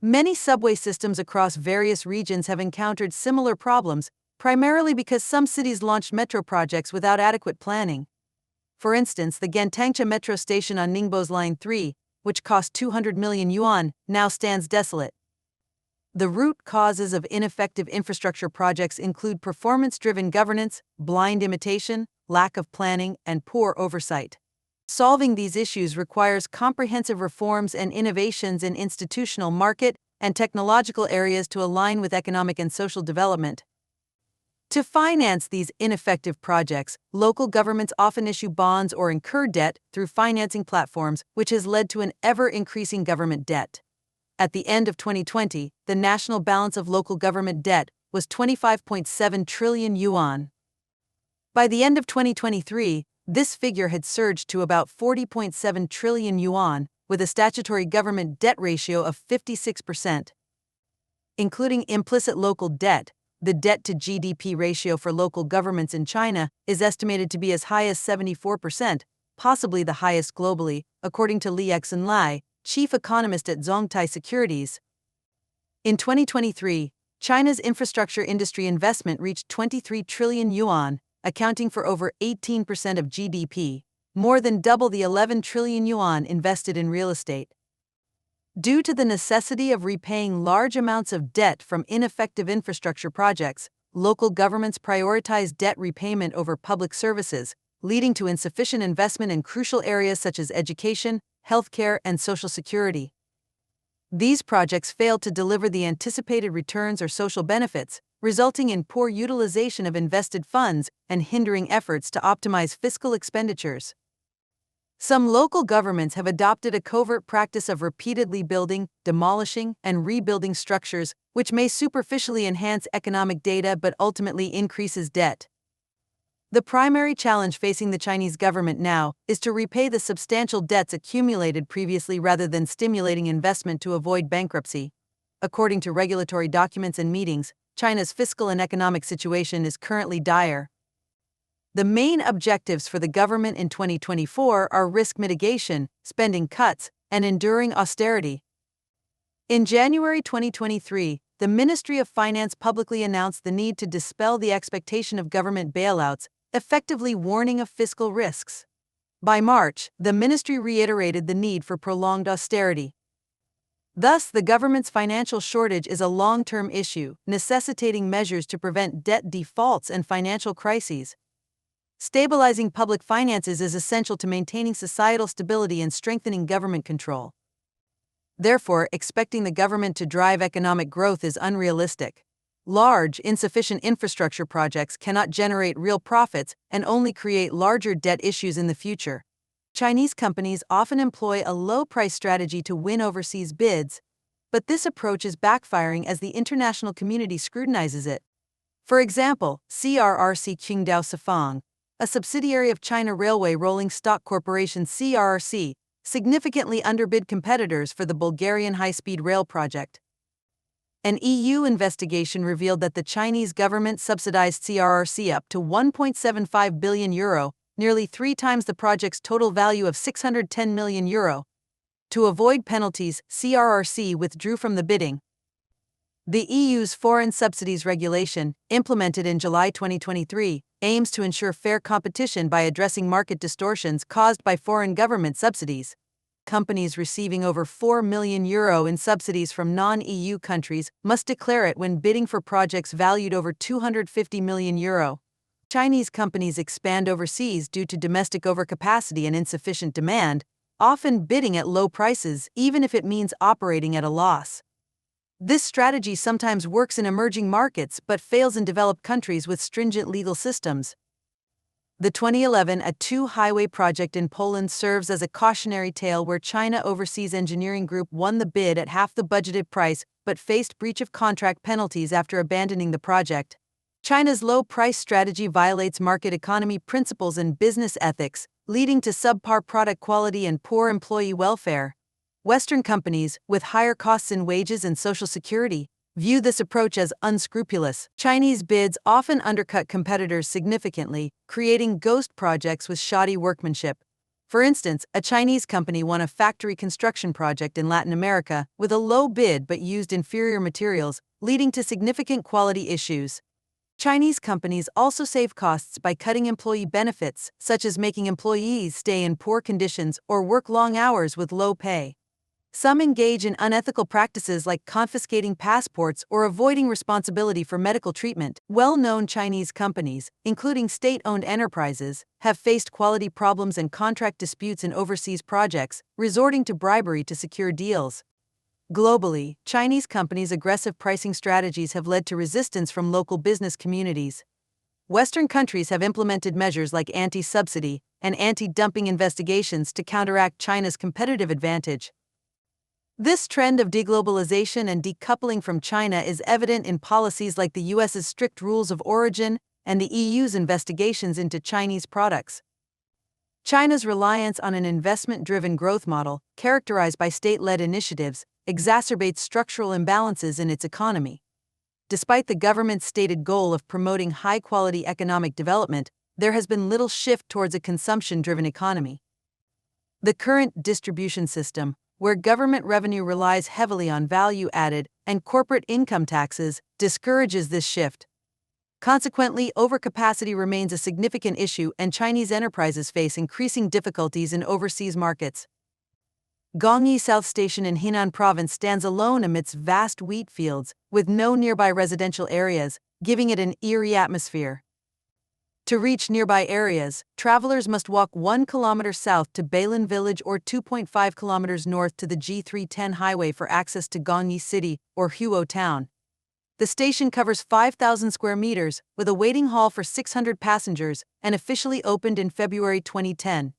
Many subway systems across various regions have encountered similar problems, primarily because some cities launched metro projects without adequate planning. For instance, the Gantangcha metro station on Ningbo's Line 3, which cost 200 million yuan, now stands desolate. The root causes of ineffective infrastructure projects include performance-driven governance, blind imitation, lack of planning, and poor oversight. Solving these issues requires comprehensive reforms and innovations in institutional, market, and technological areas to align with economic and social development. To finance these ineffective projects, local governments often issue bonds or incur debt through financing platforms, which has led to an ever-increasing government debt. At the end of 2020, the national balance of local government debt was 25.7 trillion yuan. By the end of 2023, this figure had surged to about 40.7 trillion yuan, with a statutory government debt ratio of 56%. Including implicit local debt, the debt-to-GDP ratio for local governments in China is estimated to be as high as 74%, possibly the highest globally, according to Xi'an Lai, chief economist at Zhongtai Securities. In 2023, China's infrastructure industry investment reached 23 trillion yuan, accounting for over 18% of GDP, more than double the 11 trillion yuan invested in real estate. Due to the necessity of repaying large amounts of debt from ineffective infrastructure projects, local governments prioritize debt repayment over public services, leading to insufficient investment in crucial areas such as education, healthcare, and social security. These projects fail to deliver the anticipated returns or social benefits, resulting in poor utilization of invested funds and hindering efforts to optimize fiscal expenditures. Some local governments have adopted a covert practice of repeatedly building, demolishing, and rebuilding structures, which may superficially enhance economic data but ultimately increases debt. The primary challenge facing the Chinese government now is to repay the substantial debts accumulated previously rather than stimulating investment to avoid bankruptcy. According to regulatory documents and meetings, China's fiscal and economic situation is currently dire. The main objectives for the government in 2024 are risk mitigation, spending cuts, and enduring austerity. In January 2023, the Ministry of Finance publicly announced the need to dispel the expectation of government bailouts, effectively warning of fiscal risks. By March, the ministry reiterated the need for prolonged austerity. Thus, the government's financial shortage is a long-term issue, necessitating measures to prevent debt defaults and financial crises. Stabilizing public finances is essential to maintaining societal stability and strengthening government control. Therefore, expecting the government to drive economic growth is unrealistic. Large, insufficient infrastructure projects cannot generate real profits and only create larger debt issues in the future. Chinese companies often employ a low-price strategy to win overseas bids, but this approach is backfiring as the international community scrutinizes it. For example, CRRC Qingdao Sifang, a subsidiary of China Railway Rolling Stock Corporation CRRC, significantly underbid competitors for the Bulgarian high-speed rail project. An EU investigation revealed that the Chinese government subsidized CRRC up to 1.75 billion euro, nearly 3 times the project's total value of 610 million euro. To avoid penalties, CRRC withdrew from the bidding. The EU's Foreign Subsidies Regulation, implemented in July 2023, aims to ensure fair competition by addressing market distortions caused by foreign government subsidies. Companies receiving over 4 million euro in subsidies from non-EU countries must declare it when bidding for projects valued over 250 million euro. Chinese companies expand overseas due to domestic overcapacity and insufficient demand, often bidding at low prices even if it means operating at a loss. This strategy sometimes works in emerging markets but fails in developed countries with stringent legal systems. The 2011 A2 highway project in Poland serves as a cautionary tale where China Overseas Engineering Group won the bid at half the budgeted price but faced breach of contract penalties after abandoning the project. China's low-price strategy violates market economy principles and business ethics, leading to subpar product quality and poor employee welfare. Western companies, with higher costs in wages and social security, view this approach as unscrupulous. Chinese bids often undercut competitors significantly, creating ghost projects with shoddy workmanship. For instance, a Chinese company won a factory construction project in Latin America with a low bid but used inferior materials, leading to significant quality issues. Chinese companies also save costs by cutting employee benefits, such as making employees stay in poor conditions or work long hours with low pay. Some engage in unethical practices like confiscating passports or avoiding responsibility for medical treatment. Well-known Chinese companies, including state-owned enterprises, have faced quality problems and contract disputes in overseas projects, resorting to bribery to secure deals. Globally, Chinese companies' aggressive pricing strategies have led to resistance from local business communities. Western countries have implemented measures like anti-subsidy and anti-dumping investigations to counteract China's competitive advantage. This trend of deglobalization and decoupling from China is evident in policies like the US's strict rules of origin and the EU's investigations into Chinese products. China's reliance on an investment-driven growth model, characterized by state-led initiatives, exacerbates structural imbalances in its economy. Despite the government's stated goal of promoting high-quality economic development, there has been little shift towards a consumption-driven economy. The current distribution system, where government revenue relies heavily on value-added and corporate income taxes, discourages this shift. Consequently, overcapacity remains a significant issue and Chinese enterprises face increasing difficulties in overseas markets. Gongyi South Station in Henan Province stands alone amidst vast wheat fields, with no nearby residential areas, giving it an eerie atmosphere. To reach nearby areas, travelers must walk 1 kilometer south to Bailin Village or 2.5 kilometers north to the G310 highway for access to Gongyi City or Huo Town. The station covers 5,000 square meters, with a waiting hall for 600 passengers, and officially opened in February 2010.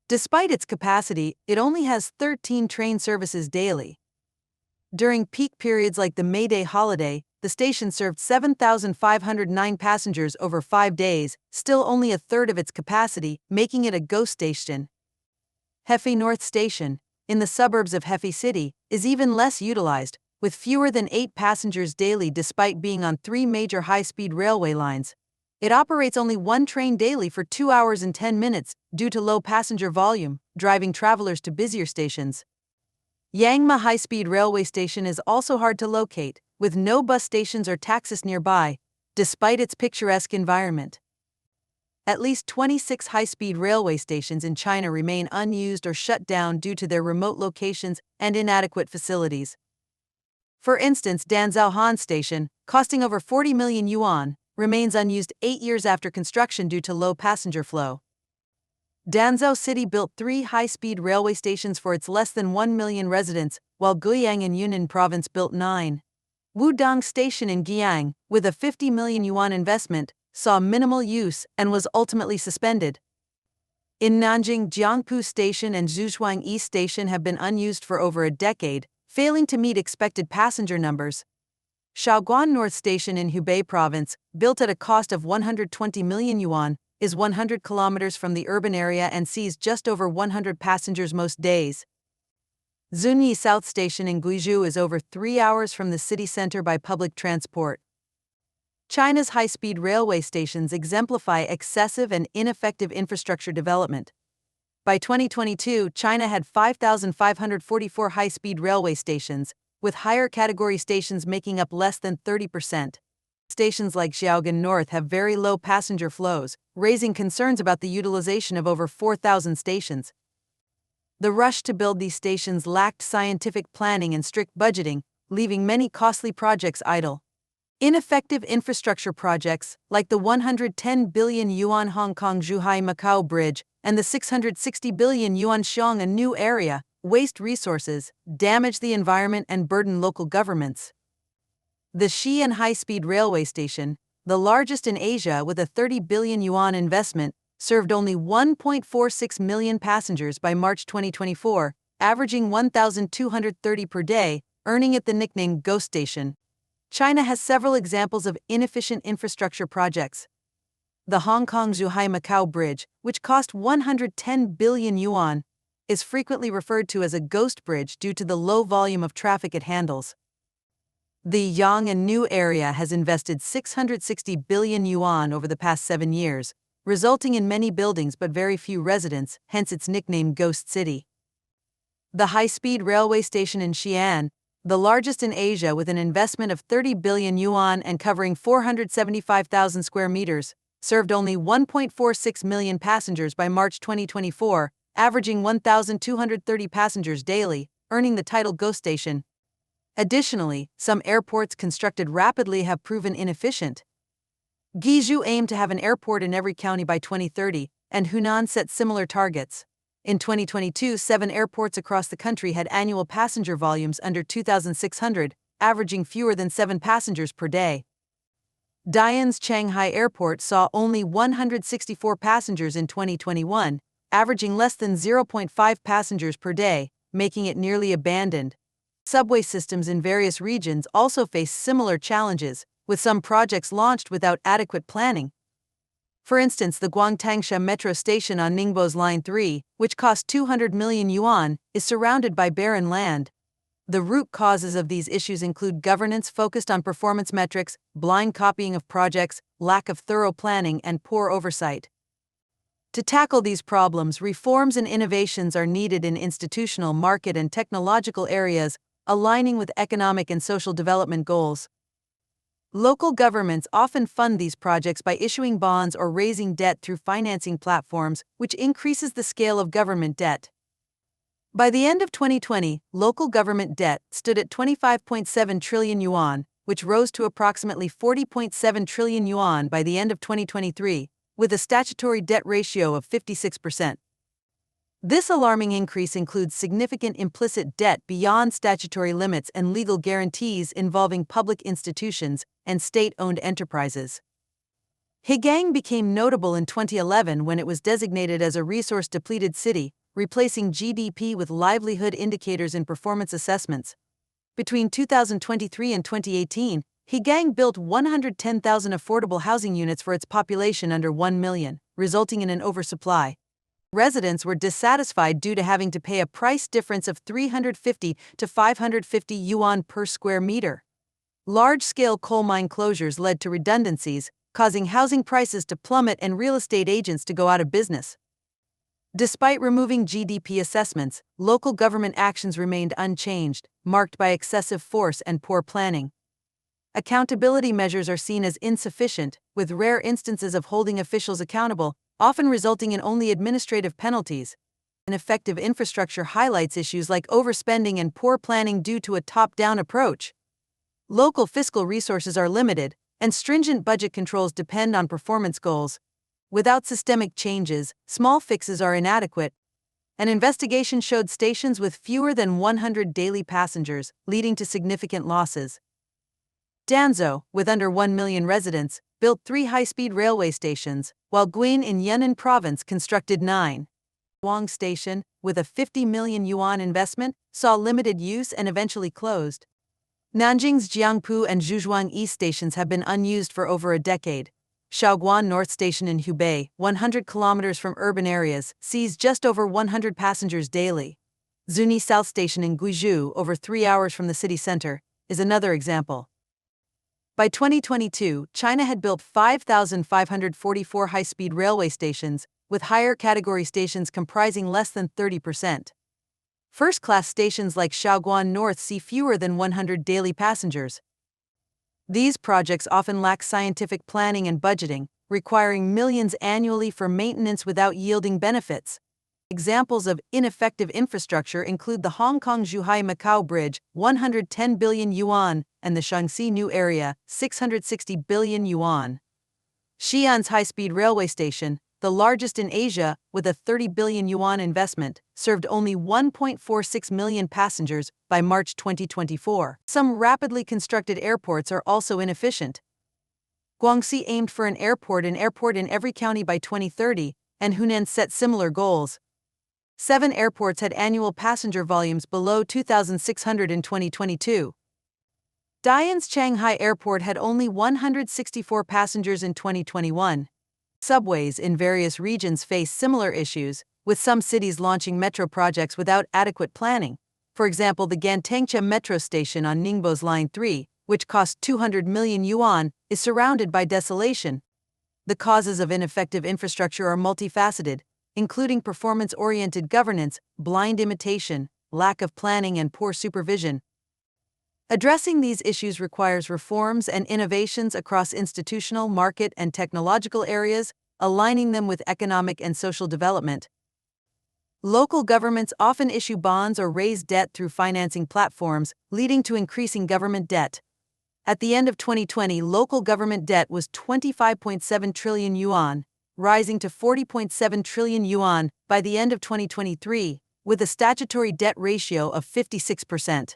Despite its capacity, it only has 13 train services daily. During peak periods like the May Day holiday, the station served 7,509 passengers over 5 days, still only a third of its capacity, making it a ghost station. Hefei North Station, in the suburbs of Hefei City, is even less utilized, with fewer than 8 passengers daily despite being on 3 major high-speed railway lines. It operates only 1 train daily for 2 hours and 10 minutes due to low passenger volume, driving travelers to busier stations. Yangma High-Speed Railway Station is also hard to locate, with no bus stations or taxis nearby, despite its picturesque environment. At least 26 high-speed railway stations in China remain unused or shut down due to their remote locations and inadequate facilities. For instance, Danzhou Han Station, costing over 40 million yuan, remains unused 8 years after construction due to low passenger flow. Danzhou City built 3 high-speed railway stations for its less than 1 million residents, while Guiyang in Yunnan Province built 9. Wudong Station in Guiyang, with a 50 million yuan investment, saw minimal use and was ultimately suspended. In Nanjing, Jiangpu Station and Zhuchuang East Station have been unused for over a decade, failing to meet expected passenger numbers. Shaoguan North Station in Hubei Province, built at a cost of 120 million yuan, is 100 kilometers from the urban area and sees just over 100 passengers most days. Zunyi South Station in Guizhou is over 3 hours from the city center by public transport. China's high-speed railway stations exemplify excessive and ineffective infrastructure development. By 2022, China had 5,544 high-speed railway stations, with higher category stations making up less than 30%. Stations like Xiaogan North have very low passenger flows, raising concerns about the utilization of over 4,000 stations. The rush to build these stations lacked scientific planning and strict budgeting, leaving many costly projects idle. Ineffective infrastructure projects, like the 110 billion yuan Hong Kong-Zhuhai-Macau Bridge and the 660 billion yuan Xi'an a new area, waste resources, damage the environment and burden local governments. The Xi'an high-speed railway station, the largest in Asia with a 30 billion yuan investment, served only 1.46 million passengers by March 2024, averaging 1,230 per day, earning it the nickname Ghost Station. China has several examples of inefficient infrastructure projects. The Hong Kong-Zhuhai-Macau Bridge, which cost 110 billion yuan, is frequently referred to as a ghost bridge due to the low volume of traffic it handles. The Yang and New area has invested 660 billion yuan over the past 7 years, resulting in many buildings but very few residents, hence its nickname Ghost City. The high-speed railway station in Xi'an, the largest in Asia with an investment of 30 billion yuan and covering 475,000 square meters, served only 1.46 million passengers by March 2024, averaging 1,230 passengers daily, earning the title Ghost Station. Additionally, some airports constructed rapidly have proven inefficient. Guizhou aimed to have an airport in every county by 2030, and Hunan set similar targets. In 2022, 7 airports across the country had annual passenger volumes under 2,600, averaging fewer than 7 passengers per day. Dalian's Shanghai Airport saw only 164 passengers in 2021, averaging less than 0.5 passengers per day, making it nearly abandoned. Subway systems in various regions also face similar challenges, with some projects launched without adequate planning. For instance, the Guangtangsha metro station on Ningbo's Line 3, which cost 200 million yuan, is surrounded by barren land. The root causes of these issues include governance focused on performance metrics, blind copying of projects, lack of thorough planning, and poor oversight. To tackle these problems, reforms and innovations are needed in institutional, market, and technological areas, aligning with economic and social development goals. Local governments often fund these projects by issuing bonds or raising debt through financing platforms, which increases the scale of government debt. By the end of 2020, local government debt stood at 25.7 trillion yuan, which rose to approximately 40.7 trillion yuan by the end of 2023, with a statutory debt ratio of 56%. This alarming increase includes significant implicit debt beyond statutory limits and legal guarantees involving public institutions and state-owned enterprises. Xi'an became notable in 2011 when it was designated as a resource-depleted city, replacing GDP with livelihood indicators in performance assessments. Between 2023 and 2018, Xi'an built 110,000 affordable housing units for its population under 1 million, resulting in an oversupply. Residents were dissatisfied due to having to pay a price difference of 350 to 550 yuan per square meter. Large-scale coal mine closures led to redundancies, causing housing prices to plummet and real estate agents to go out of business. Despite removing GDP assessments, local government actions remained unchanged, marked by excessive force and poor planning. Accountability measures are seen as insufficient, with rare instances of holding officials accountable, often resulting in only administrative penalties. Ineffective infrastructure highlights issues like overspending and poor planning due to a top-down approach. Local fiscal resources are limited, and stringent budget controls depend on performance goals. Without systemic changes, small fixes are inadequate. An investigation showed stations with fewer than 100 daily passengers, leading to significant losses. Danzhou, with under 1 million residents, built 3 high-speed railway stations, while Guin in Yunnan province constructed 9. Wang Station, with a 50 million yuan investment, saw limited use and eventually closed. Nanjing's Jiangpu and Zhuzhuang East stations have been unused for over a decade. Shaoguan North Station in Hubei, 100 kilometers from urban areas, sees just over 100 passengers daily. Zuni South Station in Guizhou, over 3 hours from the city center, is another example. By 2022, China had built 5,544 high-speed railway stations, with higher category stations comprising less than 30%. First-class stations like Shaoguan North see fewer than 100 daily passengers. These projects often lack scientific planning and budgeting, requiring millions annually for maintenance without yielding benefits. Examples of ineffective infrastructure include the Hong Kong-Zhuhai-Macau Bridge, 110 billion yuan, and the Shaanxi New Area, 660 billion yuan. Xi'an's high-speed railway station, the largest in Asia, with a 30 billion yuan investment, served only 1.46 million passengers by March 2024. Some rapidly constructed airports are also inefficient. Guangxi aimed for an airport in every county by 2030, and Hunan set similar goals. 7 airports had annual passenger volumes below 2,600 in 2022. Dalian's Shanghai Airport had only 164 passengers in 2021. Subways in various regions face similar issues, with some cities launching metro projects without adequate planning. For example, the Guangtangsha metro station on Ningbo's Line 3, which cost 200 million yuan, is surrounded by desolation. The causes of ineffective infrastructure are multifaceted, including performance-oriented governance, blind imitation, lack of planning, and poor supervision. Addressing these issues requires reforms and innovations across institutional, market, and technological areas, aligning them with economic and social development. Local governments often issue bonds or raise debt through financing platforms, leading to increasing government debt. At the end of 2020, local government debt was 25.7 trillion yuan, rising to 40.7 trillion yuan by the end of 2023, with a statutory debt ratio of 56%.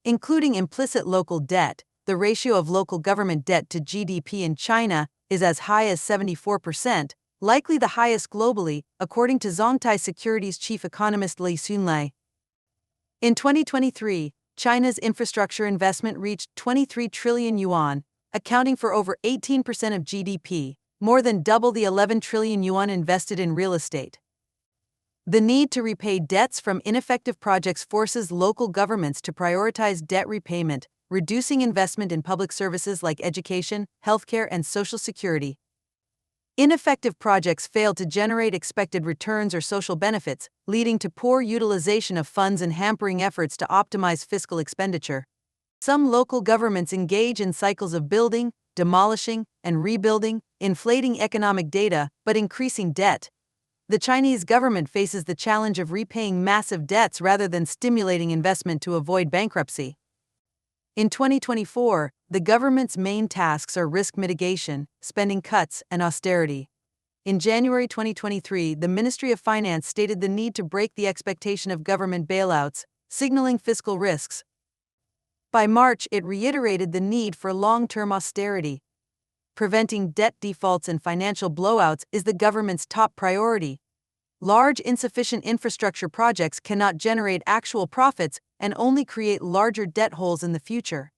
Including implicit local debt, the ratio of local government debt to GDP in China is as high as 74%, likely the highest globally, according to Zhongtai Securities chief economist Li Xunlei. In 2023, China's infrastructure investment reached 23 trillion yuan, accounting for over 18% of GDP, more than double the 11 trillion yuan invested in real estate. The need to repay debts from ineffective projects forces local governments to prioritize debt repayment, reducing investment in public services like education, healthcare, and social security. Ineffective projects fail to generate expected returns or social benefits, leading to poor utilization of funds and hampering efforts to optimize fiscal expenditure. Some local governments engage in cycles of building, demolishing, and rebuilding, inflating economic data but increasing debt. The Chinese government faces the challenge of repaying massive debts rather than stimulating investment to avoid bankruptcy. In 2024, the government's main tasks are risk mitigation, spending cuts, and austerity. In January 2023, the Ministry of Finance stated the need to break the expectation of government bailouts, signaling fiscal risks. By March, it reiterated the need for long-term austerity. Preventing debt defaults and financial blowouts is the government's top priority. Large, insufficient infrastructure projects cannot generate actual profits and only create larger debt holes in the future.